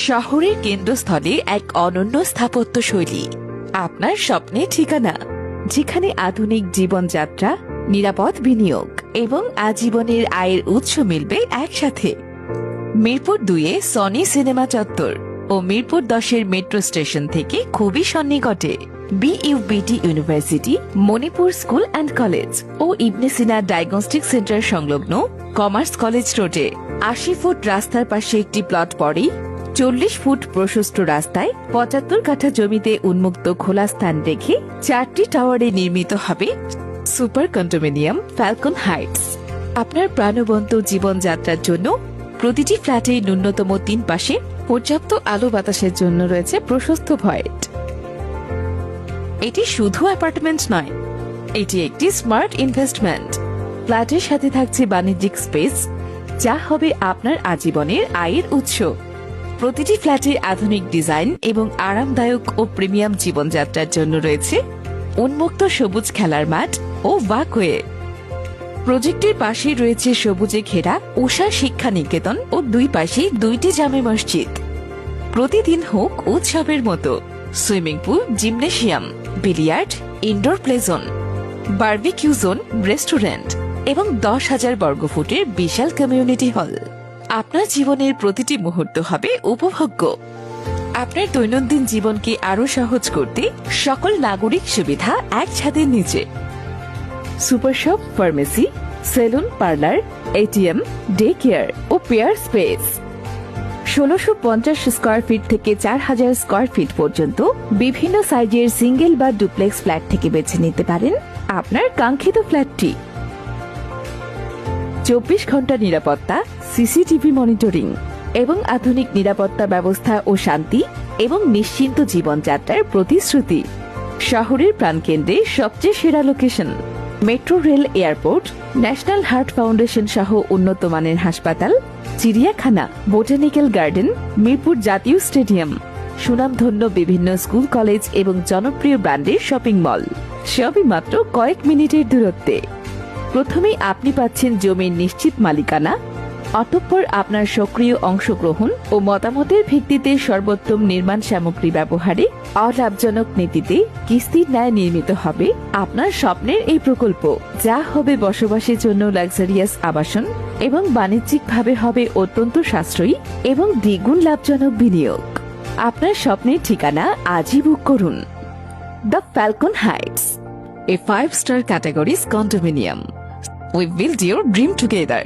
শহরের কেন্দ্রস্থলে এক অনন্য স্থাপত্য শৈলী, আপনার স্বপ্নের ঠিকানা, যেখানে আধুনিক জীবনযাত্রা, নিরাপদ বিনিয়োগ এবং আজীবনের আয়ের উৎস মিলবে একসাথে। মিরপুর 2-এ সনি সিনেমা চত্বর ও মিরপুর 10-এর মেট্রো স্টেশন থেকে খুবই সন্নিকটে BUBT university, Manipur school and college ও ইবনে সিনা ডায়াগনস্টিক সেন্টার সংলগ্ন কমার্স কলেজ রোডে 80 ফুট রাস্তার পাশে একটি প্লট পরেই 40 ফুট প্রশস্ত রাস্তায় 75 কাঠা জমিতে উন্মুক্ত খোলা স্থান রেখে 4টি টাওয়ারে নির্মিত হবে সুপার কন্ডোমিনিয়াম ফ্যালকন হাইটস। আপনার প্রাণবন্ত জীবনযাত্রার জন্য প্রতিটি ফ্ল্যাটে ন্যূনতম 3 পাশে পর্যাপ্ত আলো বাতাসের জন্য রয়েছে প্রশস্ত ভয়েড। এটি শুধু অ্যাপার্টমেন্ট নয়, এটি একটি স্মার্ট ইনভেস্টমেন্ট। ফ্ল্যাটের সাথে থাকছে বাণিজ্যিক স্পেস, যা হবে আপনার আজীবনের আয়ের উৎস। প্রতিটি ফ্ল্যাটে আধুনিক ডিজাইন এবং আরামদায়ক ও প্রিমিয়াম জীবনযাত্রার জন্য রয়েছে উন্মুক্ত সবুজ খেলার মাঠ ও ওয়াকওয়ে। প্রজেক্টের পাশেই রয়েছে সবুজে ঘেরা উষা শিক্ষা নিকেতন ও 2 পাশেই 2টি জামে মসজিদ। প্রতিদিন হোক উৎসবের মতো swimming pool, gymnasium, billiard, indoor play zone, barbecue zone, restaurant এবং 10,000 বর্গফুটের বিশাল কমিউনিটি হল। আপনার জীবনের প্রতিটি মুহূর্ত হবে উপভোগ্য। আপনার দৈনন্দিন জীবনকে আরো সহজ করতে সকল নাগরিক সুবিধা এক ছাদের নিচে। Super shop, pharmacy, salon, parlour, ATM, day care ও পেয়ার স্পেস। 1650 স্কয়ার ফিট থেকে 4000 স্কয়ার ফিট পর্যন্ত বিভিন্ন সাইজের সিঙ্গেল বা ডুপ্লেক্স ফ্ল্যাট থেকে বেছে নিতে পারেন আপনার কাঙ্ক্ষিত ফ্ল্যাটটি। 24 ঘন্টা নিরাপত্তা, সিসিটিভি মনিটরিং এবং আধুনিক নিরাপত্তা ব্যবস্থা ও শান্তি এবং নিশ্চিন্ত জীবনযাত্রার প্রতিশ্রুতি। শহরের প্রাণকেন্দ্রে সবচেয়ে সেরা location, metro rail, airport, national heart foundation সহ উন্নত মানের হাসপাতাল, চিড়িয়াখানা, বোটানিক্যাল গার্ডেন, মিরপুর জাতীয় স্টেডিয়াম, সুনামধন্য বিভিন্ন স্কুল, কলেজ এবং জনপ্রিয় ব্র্যান্ডের শপিং মল, সবই মাত্র কয়েক মিনিটের দূরত্বে। প্রথমেই আপনি পাচ্ছেন জমির নিশ্চিত মালিকানা, অতঃপর আপনার সক্রিয় অংশগ্রহণ ও মতামতের ভিত্তিতে সর্বোত্তম নির্মাণ সামগ্রী ব্যবহারে অলাভজনক নীতিতে কিস্তির ন্যায় নির্মিত হবে আপনার স্বপ্নের এই প্রকল্প, যা হবে বসবাসের জন্য লাক্সারিয়াস আবাসন এবং বাণিজ্যিকভাবে হবে অত্যন্ত সাশ্রয়ী এবং দ্বিগুণ লাভজনক বিনিয়োগ। আপনার স্বপ্নের ঠিকানা আজই বুক করুন। The Falcon Heights, a 5-star categories condominium. We build your dream together.